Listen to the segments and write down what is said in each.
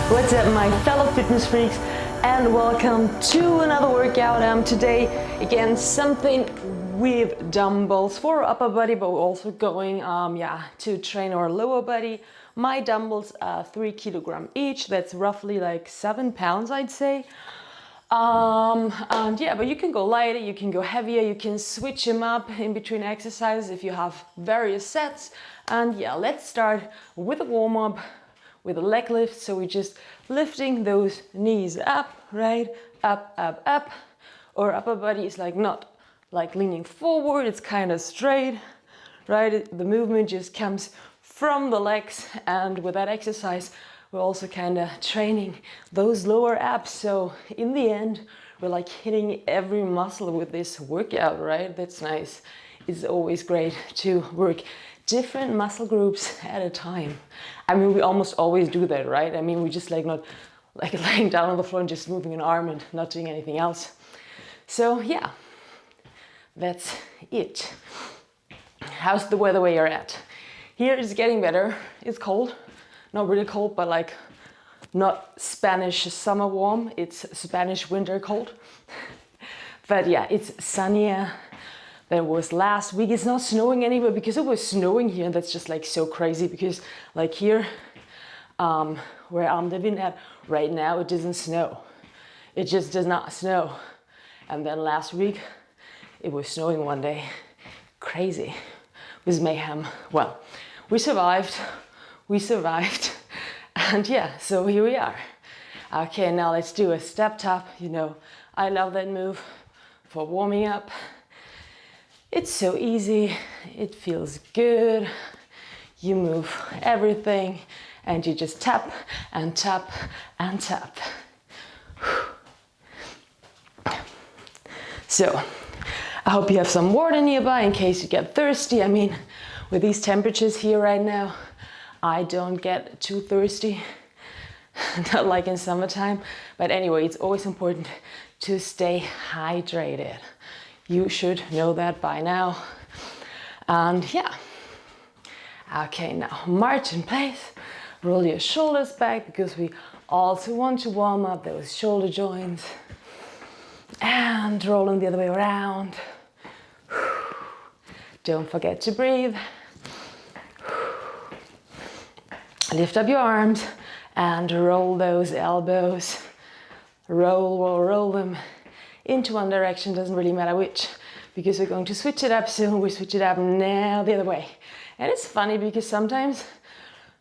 What's up, my fellow fitness freaks, and welcome to another workout. Today, again, something with dumbbells for upper body, but we're also going to train our lower body. My dumbbells are 3 kilograms each. That's roughly like 7 pounds, I'd say. But you can go lighter, you can go heavier, you can switch them up in between exercises if you have various sets. And yeah, let's start with a warm-up with a leg lift. So we're just lifting those knees up, right? Up, up, up. Our upper body is like not like leaning forward, it's kind of straight, right? The movement just comes from the legs, and with that exercise, we're also kind of training those lower abs. So in the end, we're like hitting every muscle with this workout, right? That's nice. It's always great to work different muscle groups at a time. I mean, we almost always do that, right? I mean, we just like not like laying down on the floor and just moving an arm and not doing anything else. So yeah, that's it. How's the weather where you're at? Here it's getting better. It's cold. Not really cold, but like not Spanish summer warm. It's Spanish winter cold. But yeah, it's sunnier than it was last week. It's not snowing anywhere because it was snowing here, and that's just like so crazy because like here where I'm living at right now, it doesn't snow. It just does not snow. And then last week it was snowing one day. Crazy. It was mayhem. Well, we survived. And yeah, so here we are. Okay, now let's do a step tap. You know, I love that move for warming up. It's so easy, it feels good. You move everything and you just tap and tap and tap. So, I hope you have some water nearby in case you get thirsty. I mean, with these temperatures here right now, I don't get too thirsty, not like in summertime. But anyway, it's always important to stay hydrated. You should know that by now. And yeah. Okay, now march in place. Roll your shoulders back because we also want to warm up those shoulder joints. And roll them the other way around. Don't forget to breathe. Lift up your arms and roll those elbows. Roll them into one direction, doesn't really matter which, because we're going to switch it up soon. We switch it up now the other way. And it's funny because sometimes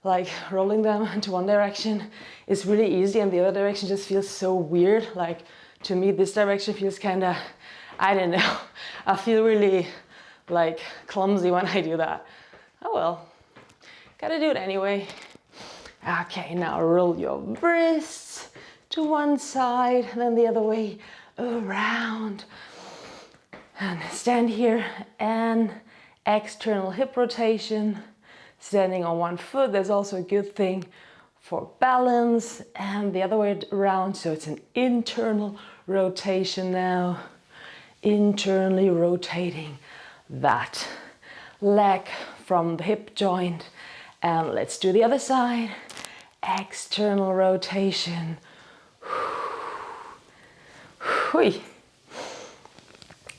like rolling them into one direction is really easy and the other direction just feels so weird. Like to me, this direction feels kind of, I don't know, I feel really like clumsy when I do that. Oh well, gotta do it anyway. Okay, now roll your wrists to one side, then the other way around. And stand here, and external hip rotation, standing on one foot. That's also a good thing for balance, and the other way around. So it's an internal rotation now, internally rotating that leg from the hip joint. And let's do the other side. External rotation.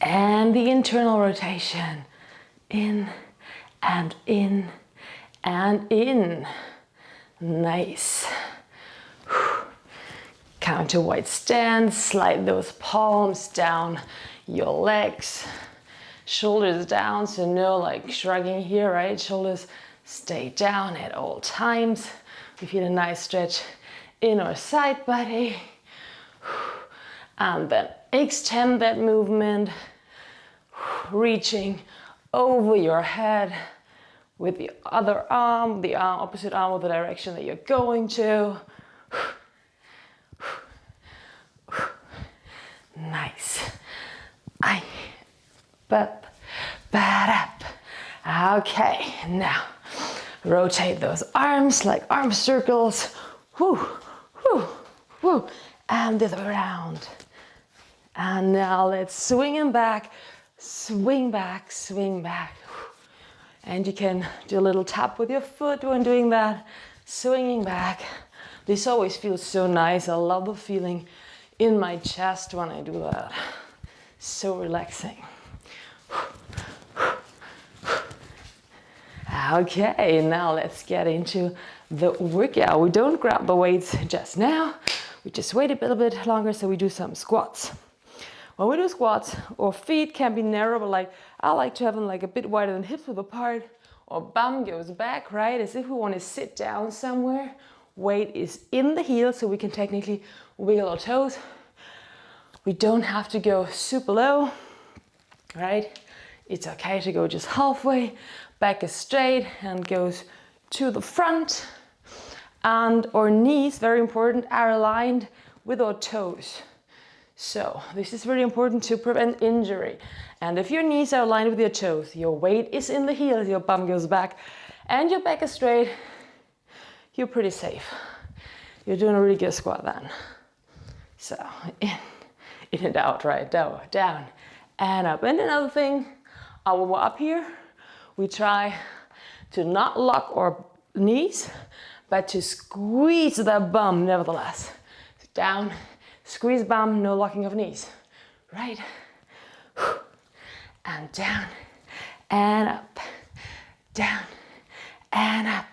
And the internal rotation. In and in and in. Nice. Counter wide stance. Slide those palms down your legs. Shoulders down, so no like shrugging here, right? Shoulders stay down at all times. We feel a nice stretch in our side body. And then extend that movement, reaching over your head with the other arm, the opposite arm of the direction that you're going to. Nice. Okay, now rotate those arms like arm circles. And the other way around. And now let's swing them back, swing back, swing back. And you can do a little tap with your foot when doing that, swinging back, This always feels so nice. I love the feeling in my chest when I do that. So relaxing. Okay, now let's get into the workout. We don't grab the weights just now. We just wait a little bit longer, so we do some squats. When we do squats, our feet can be narrow, but like I like to have them like a bit wider than hips width apart. Our bum goes back, right? As if we want to sit down somewhere. Weight is in the heels, so we can technically wiggle our toes. We don't have to go super low, right? It's okay to go just halfway. Back is straight and goes to the front. And our knees, very important, are aligned with our toes. So this is really important to prevent injury. And if your knees are aligned with your toes, your weight is in the heels, your bum goes back, and your back is straight, you're pretty safe. You're doing a really good squat then. So in and out, right? Down and up. And another thing, when we're up here, we try to not lock our knees, but to squeeze that bum nevertheless. Down, squeeze bum, no locking of knees. Right? And down and up. Down and up.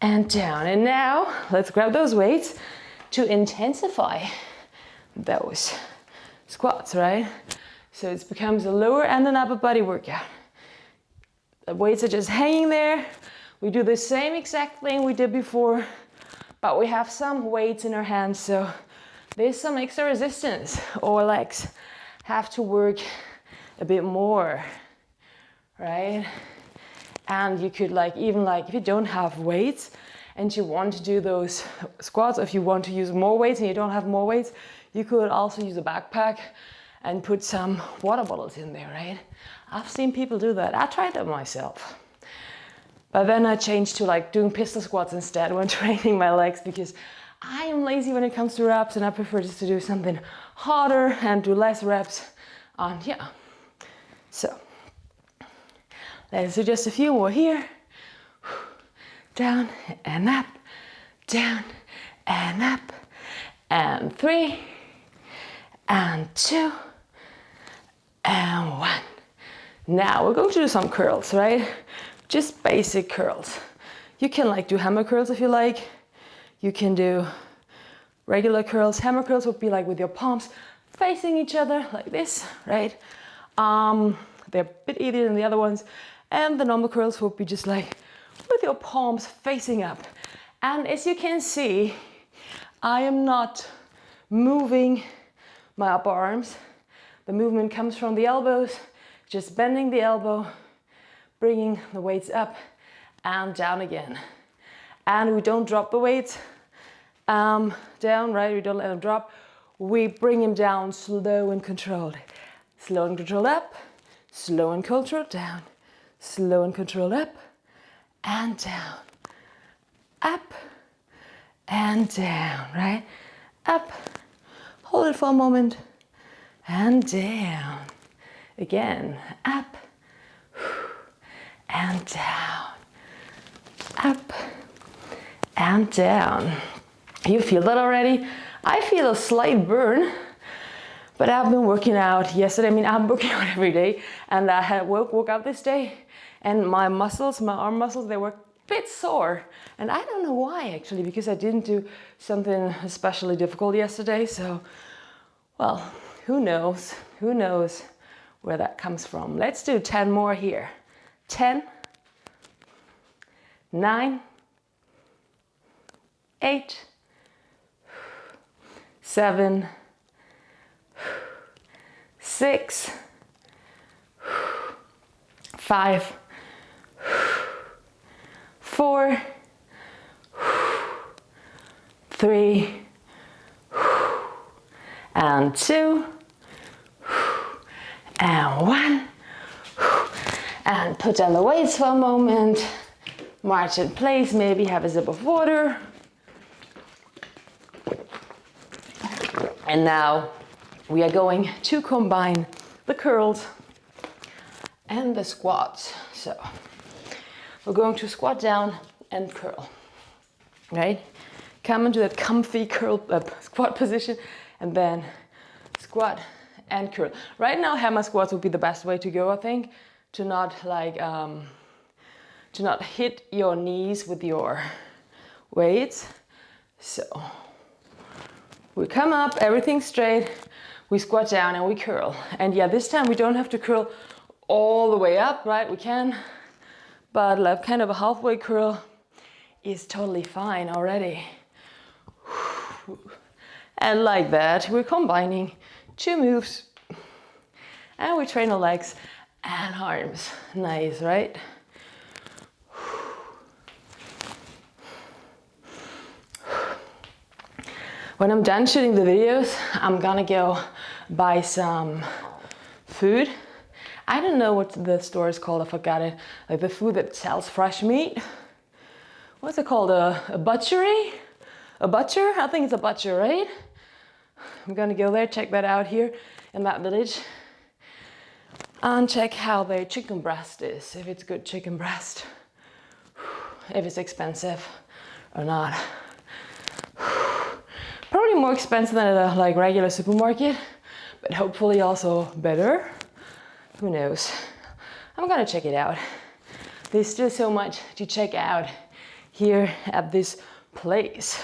And down. And now let's grab those weights to intensify those squats, right? So it becomes a lower and an upper body workout. The weights are just hanging there. We do the same exact thing we did before, but we have some weights in our hands, so there's some extra resistance. Our legs have to work a bit more, right? And you could even if you don't have weights and you want to do those squats, or if you want to use more weights and you don't have more weights, you could also use a backpack and put some water bottles in there, right? I've seen people do that. I tried that myself. But then I changed to doing pistol squats instead when training my legs, because I am lazy when it comes to reps and I prefer just to do something harder and do less reps. And yeah, so let's do just a few more here. Down and up, down and up, and 3, and 2, and 1. Now we're going to do some curls, right? Just basic curls. You can do hammer curls if you like. You can do regular curls. Hammer curls would be with your palms facing each other like this, right? They're a bit easier than the other ones. And the normal curls would be just with your palms facing up. And as you can see, I am not moving my upper arms. The movement comes from the elbows, just bending the elbow, bringing the weights up and down again. And we don't drop the weights down, right? We don't let them drop. We bring them down slow and controlled. Slow and controlled up, slow and controlled down, slow and controlled up and down, up and down, right? Up, hold it for a moment, and down. Again, up and down, up and down. You feel that already? I feel a slight burn, but I've been working out yesterday. I'm working out every day, and I had woke up this day, and my muscles, my arm muscles, they were a bit sore. And I don't know why, actually, because I didn't do something especially difficult yesterday. So, well, who knows? Who knows where that comes from? Let's do 10 more here. 10, 9, 8, 7, 6, 5, 4, 3, and 2, and 1. And put down the weights for a moment. March in place, maybe have a sip of water. And now we are going to combine the curls and the squats. So we're going to squat down and curl, right? Come into that comfy curl squat position, and then squat and curl. Right now, hammer squats would be the best way to go, I think, to not like to not hit your knees with your weights. So we come up, everything straight, we squat down and we curl. And yeah, this time we don't have to curl all the way up, right? We can, but like kind of a halfway curl is totally fine already. And like that, we're combining 2 moves and we train our legs and arms. Nice, right? When I'm done shooting the videos, I'm gonna go buy some food. I don't know what the store is called, I forgot it. Like the food that sells fresh meat. What's it called? A butchery? A butcher? I think it's a butcher, right? I'm gonna go there, check that out here in that village. And check how their chicken breast is, if it's good chicken breast. If it's expensive or not. Probably more expensive than at a like regular supermarket, but hopefully also better. Who knows? I'm gonna check it out. There's still so much to check out here at this place.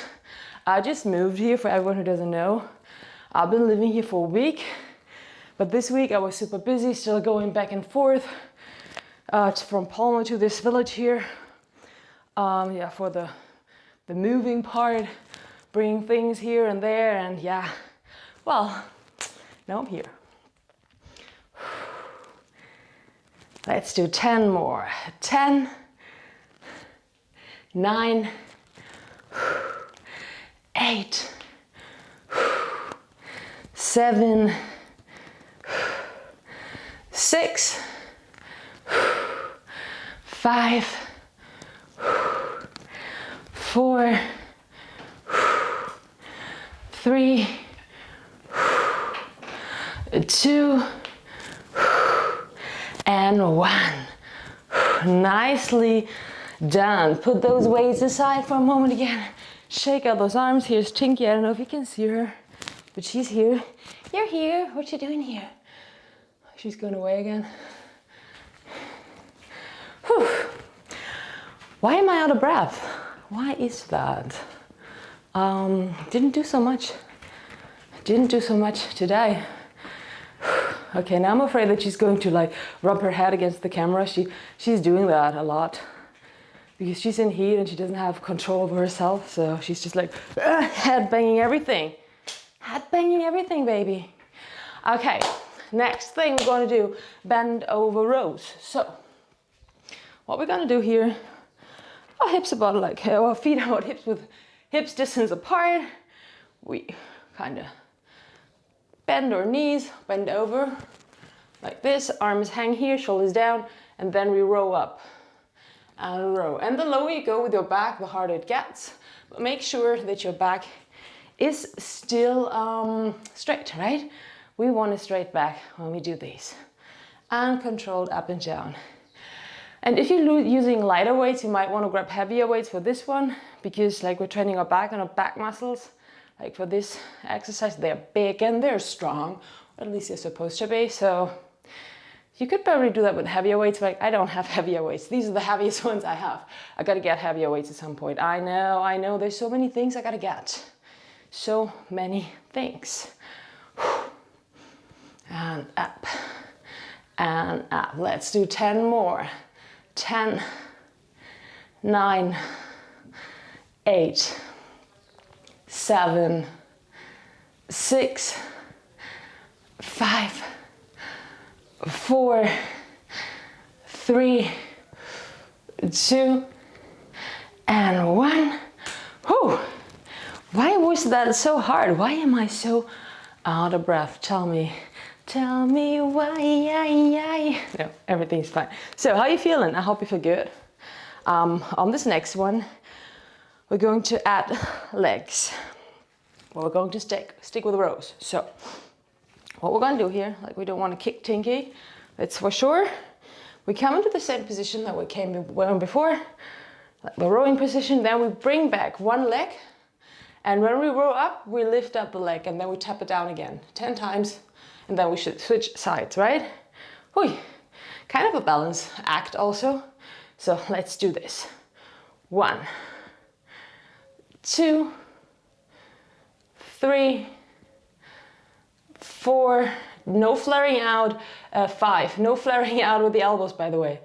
I just moved here, for everyone who doesn't know. I've been living here for a week, but this week I was super busy, still going back and forth from Palma to this village here. Yeah, for the moving part, bringing things here and there, and yeah, well, now I'm here. Let's do 10 more. 10, 9, 8, 7, 6, 5, 4, 3, 2, and 1. Nicely done. Put those weights aside for a moment again. Shake out those arms. Here's Tinky. I don't know if you can see her, but she's here. You're here. What you doing here? She's going away again. Whew. Why am I out of breath? Why is that? Didn't do so much. Didn't do so much today. Okay, now I'm afraid that she's going to like rub her head against the camera. She's doing that a lot because she's in heat and she doesn't have control over herself. So she's just like head banging everything. Head banging everything, baby. Okay, next thing we're going to do, bend over rows. So what we're going to do here, our hips about like, our feet about hips with hips distance apart. We kind of bend our knees, bend over like this, arms hang here, shoulders down, and then we row up and row. And the lower you go with your back, the harder it gets. But make sure that your back is still straight, right? We want a straight back when we do these. And controlled up and down. And if you're using lighter weights, you might want to grab heavier weights for this one, because like we're training our back and our back muscles. Like for this exercise, they're big and they're strong, or at least they're supposed to be. So you could probably do that with heavier weights, but like, I don't have heavier weights. These are the heaviest ones I have. I gotta get heavier weights at some point. I know, there's so many things I gotta get. So many things. And up, and up. Let's do 10 more. 10, 9, 8, 7, 6, 5, 4, 3, 2, and 1. Whew. Why was that so hard? Why am I so out of breath? Tell me why. No, everything's fine. So how are you feeling? I hope you feel good. On this next one, we're going to add legs. Well, we're going to stick with rows. So what we're going to do here, like we don't want to kick Tinky, that's for sure. We come into the same position that we came in before. like the rowing position. Then we bring back one leg, and when we row up, we lift up the leg, and then we tap it down again 10 times, and then we should switch sides, right? Hui. Kind of a balance act also. So let's do this. 1, 2, 3, 4, no flaring out, 5, no flaring out with the elbows, by the way,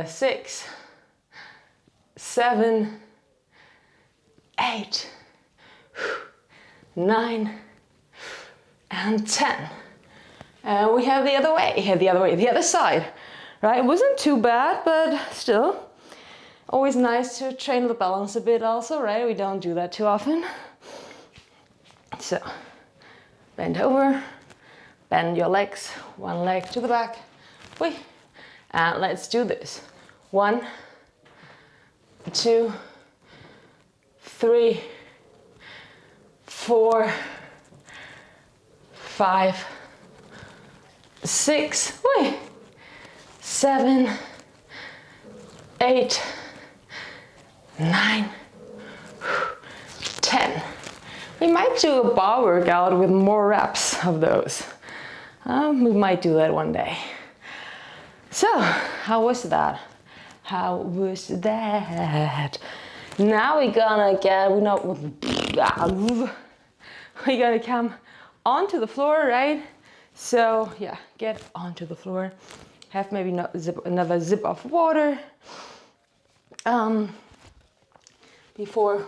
6, 7, 8, 9, and 10. And we have the other way, the other side, right? It wasn't too bad, but still, always nice to train the balance a bit also, right? We don't do that too often. So, bend over, bend your legs, one leg to the back, and let's do this. 1, 2, 3, 4, 5, 6, 7, 8, 9, 10. We might do a bar workout with more reps of those. We might do that one day. So, how was that? How was that? Now we're gonna come onto the floor, right? So yeah, get onto the floor. Have maybe another zip of water before.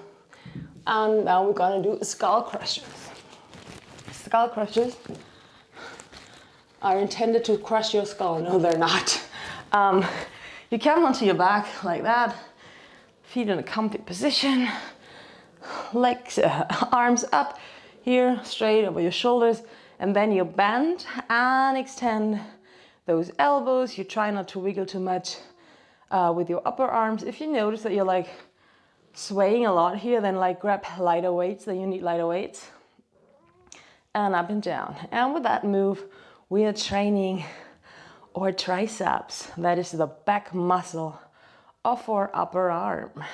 And now we're gonna do skull crushers. Skull crushers are intended to crush your skull. No, they're not. You come onto your back like that, feet in a comfy position, legs, arms up here, straight over your shoulders, and then you bend and extend those elbows. You try not to wiggle too much with your upper arms. If you notice that you're like swaying a lot here, then like grab lighter weights, then you need lighter weights. And up and down. And with that move, we are training our triceps. That is the back muscle of our upper arm.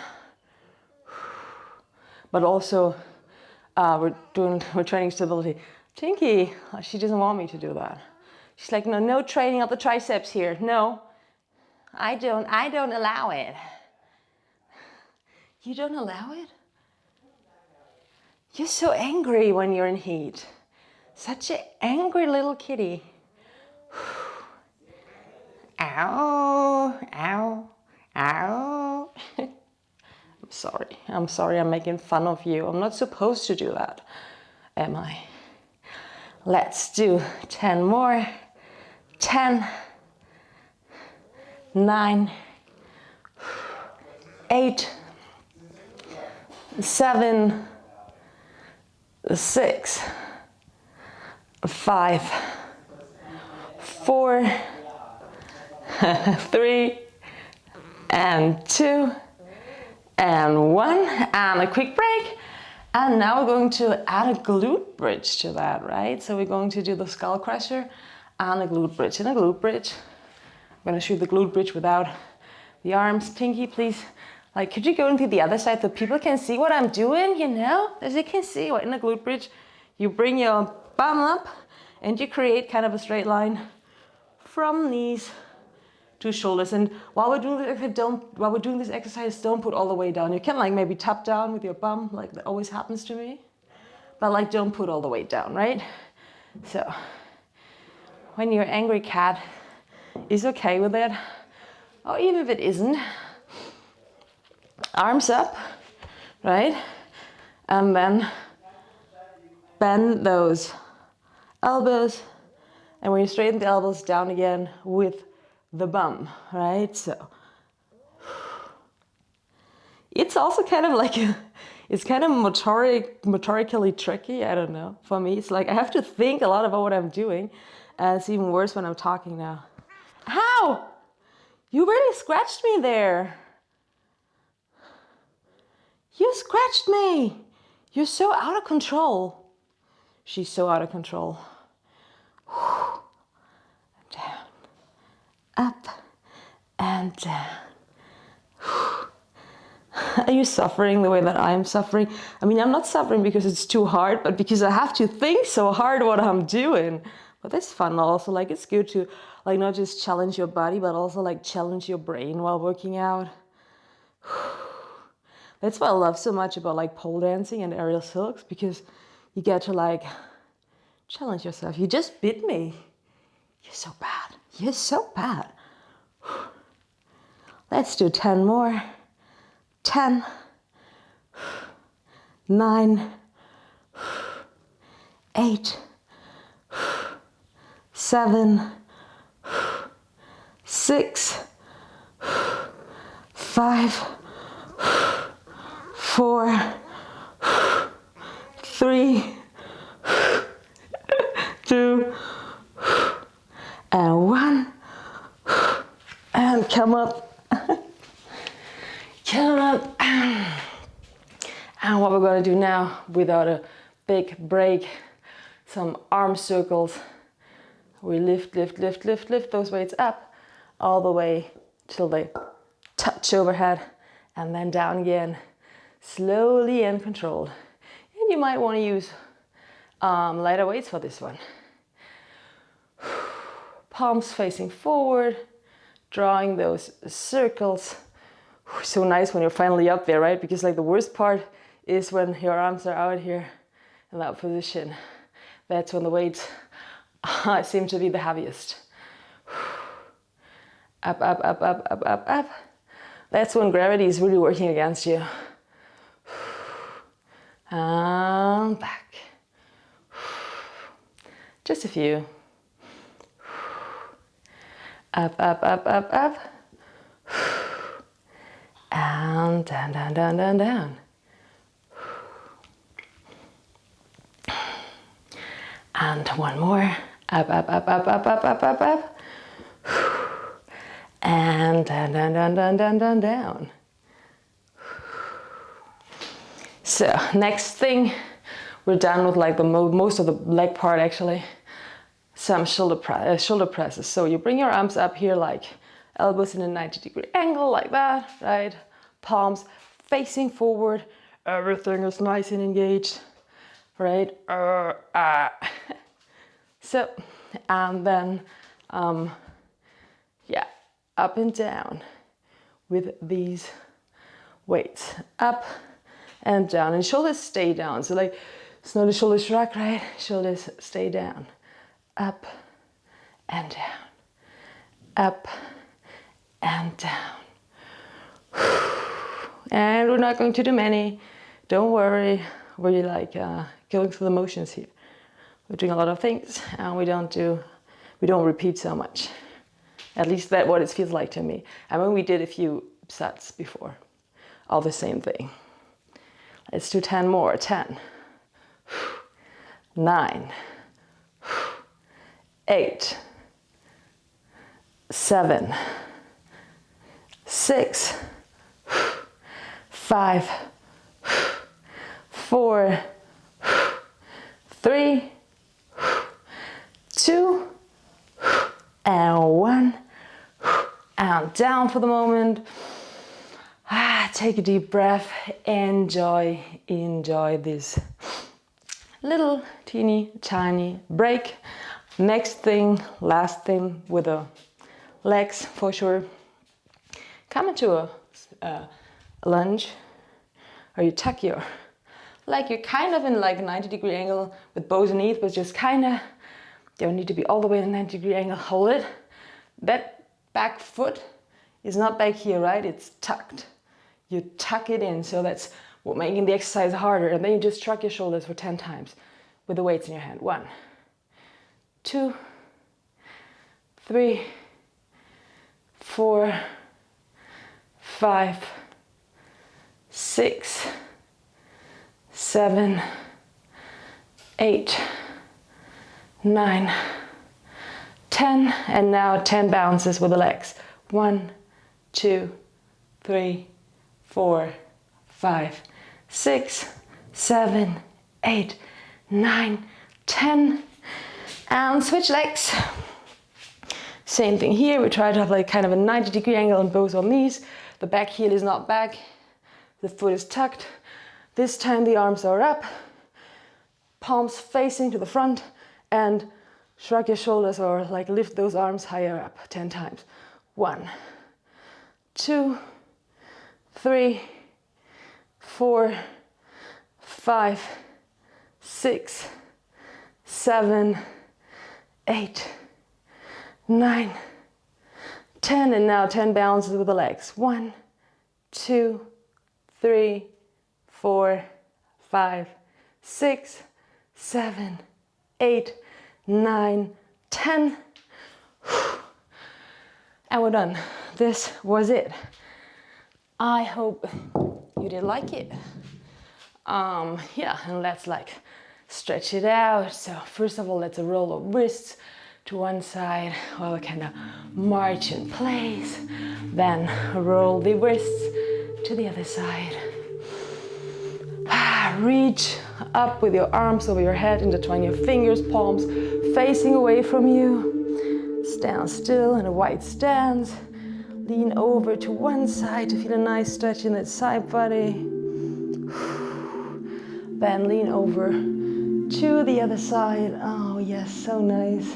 But also, we're training stability. Tinky, she doesn't want me to do that. She's like, no training of the triceps here. No, I don't allow it. You don't allow it? You're so angry when you're in heat. Such an angry little kitty. Ow, ow, ow. I'm sorry I'm making fun of you. I'm not supposed to do that, am I? Let's do 10 more. 10, 9, 8, 7, 6, 5, 4, 3, and 2, and 1, and a quick break. And now we're going to add a glute bridge to that, right? So we're going to do the skull crusher and a glute bridge. In a glute bridge, I'm going to shoot the glute bridge without the arms. Tinky, please, like, could you go into the other side so people can see what I'm doing, you know? As you can see, in a glute bridge, you bring your bum up and you create kind of a straight line from knees to shoulders. And while we're doing this exercise, don't put all the way down. You can like maybe tap down with your bum, like that always happens to me. But like, don't put all the way down, right? So when your angry cat is okay with it, or even if it isn't, arms up, right? And then bend those elbows. And when you straighten the elbows, down again with the bum, right? So it's also kind of like it's kind of motorically tricky. I don't know. For me, it's like I have to think a lot about what I'm doing, and it's even worse when I'm talking now. How? You really scratched me there. You scratched me. You're so out of control. She's so out of control. Down, up, and down. Are you suffering the way that I'm suffering? I mean, I'm not suffering because it's too hard, but because I have to think so hard what I'm doing. But that's fun also. Like, it's good to like not just challenge your body, but also like challenge your brain while working out. That's what I love so much about like pole dancing and aerial silks, because you get to like challenge yourself. You just bit me. You're so bad. You're so bad. Let's do 10 more. 10, 9, 8, 7, 6, 5, 4, 3, 2, and 1. And come up. Come up. And what we're going to do now, without a big break, some arm circles. We lift those weights up all the way till they touch overhead, and then down again, slowly and controlled. And you might want to use lighter weights for this one. Palms facing forward, drawing those circles. So nice when you're finally up there, right? Because like the worst part is when your arms are out here in that position. That's when the weights seem to be the heaviest. Up, up, up, up, up, up, up. That's when gravity is really working against you. And back. Just a few. Up, up, up, up, up. And down, down, down, down, down. And one more. Up, up, up, up, up, up, up, up, up. And down, down, down, down, down, down, down. So next thing, we're done with like the most of the leg part actually. Some shoulder presses. So you bring your arms up here like elbows in a 90-degree angle like that, right? Palms facing forward. Everything is nice and engaged, right? So, and then, yeah, up and down with these weights. Up and down, and shoulders stay down. So like, it's not a shoulder shrug, right? Shoulders stay down. Up and down. Up and down. And we're not going to do many. Don't worry. We're like going through the motions here. We're doing a lot of things, and we don't repeat so much. At least that's what it feels like to me. And when we did a few sets before, all the same thing. Let's do 10 more. 10, 9, 8, 7, 6, 5, 4, 3, 2, and 1. And down for the moment. Take a deep breath. Enjoy this little teeny tiny break. Next thing, last thing with the legs for sure. Come into a lunge, or you tuck your, like you're kind of in like a 90-degree angle with both knees, but just kind of, don't need to be all the way in a 90-degree angle. Hold it. That back foot is not back here, right? It's tucked. You tuck it in, so that's what making the exercise harder. And then you just shrug your shoulders for 10 times with the weights in your hand. 1, 2, 3, 4, 5, 6, 7, 8, 9, 10, and now 10 bounces with the legs. 1, 2, 3, 4, 5, 6, 7, 8, 9, 10, and switch legs. Same thing here. We try to have like kind of a 90-degree angle on both our knees. The back heel is not back, The foot is tucked. This time the arms are up, palms facing to the front, and shrug your shoulders or like lift those arms higher up 10 times. 1, 2, 3, 4, 5, 6, 7, 8, 9, 10. And now 10 bounces with the legs. 1, 2, 3, 4, 5, 6, 7, 8, 9, 10. And we're done. This was it. I hope you did like it. Yeah, and let's like stretch it out. So first of all, let's roll our wrists to one side while we kind of march in place. Then roll the wrists to the other side. Reach up with your arms over your head, intertwine your fingers, palms facing away from you. Stand still in a wide stance. Lean over to one side to feel a nice stretch in that side body. Then lean over to the other side. Oh yes, so nice.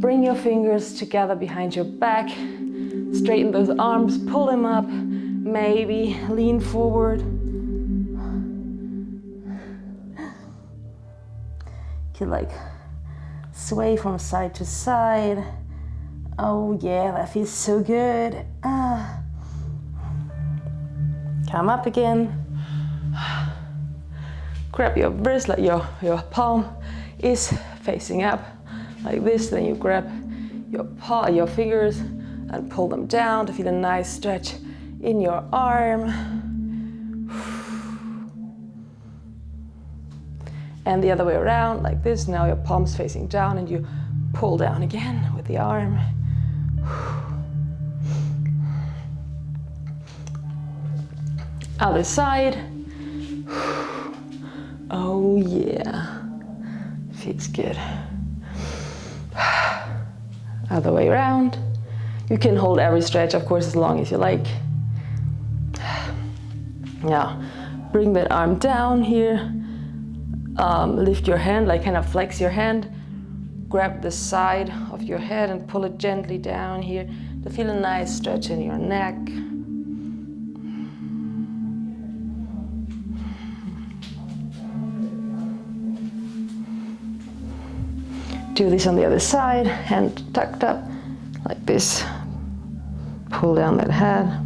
Bring your fingers together behind your back. Straighten those arms, pull them up. Maybe lean forward. You can like sway from side to side. Oh yeah, that feels so good. Come up again. Grab your wrist, like your palm is facing up like this. Then you grab your fingers and pull them down to feel a nice stretch in your arm. And the other way around, like this. Now your palms facing down and you pull down again with the arm. Other side. Oh yeah, feels good. Other way around. You can hold every stretch, of course, as long as you like. Now, bring that arm down here. Lift your hand, like kind of flex your hand. Grab the side of your head and pull it gently down here to feel a nice stretch in your neck. Do this on the other side, hand tucked up like this. Pull down that head.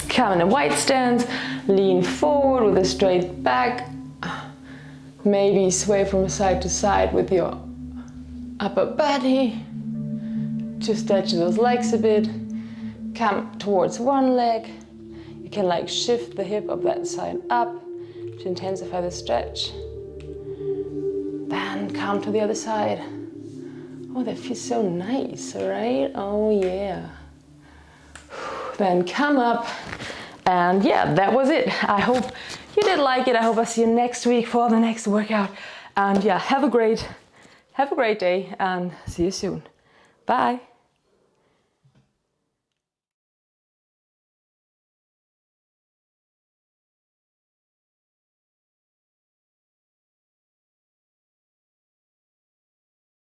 Come in a wide stance, lean forward with a straight back. Maybe sway from side to side with your upper body. Just stretch those legs a bit. Come towards one leg. You can like shift the hip of that side up to intensify the stretch. Then come to the other side. Oh, that feels so nice, right? Oh yeah. Then come up, and yeah, that was it. I hope you did like it. I hope I see you next week for the next workout. And yeah, have a great day and see you soon. Bye.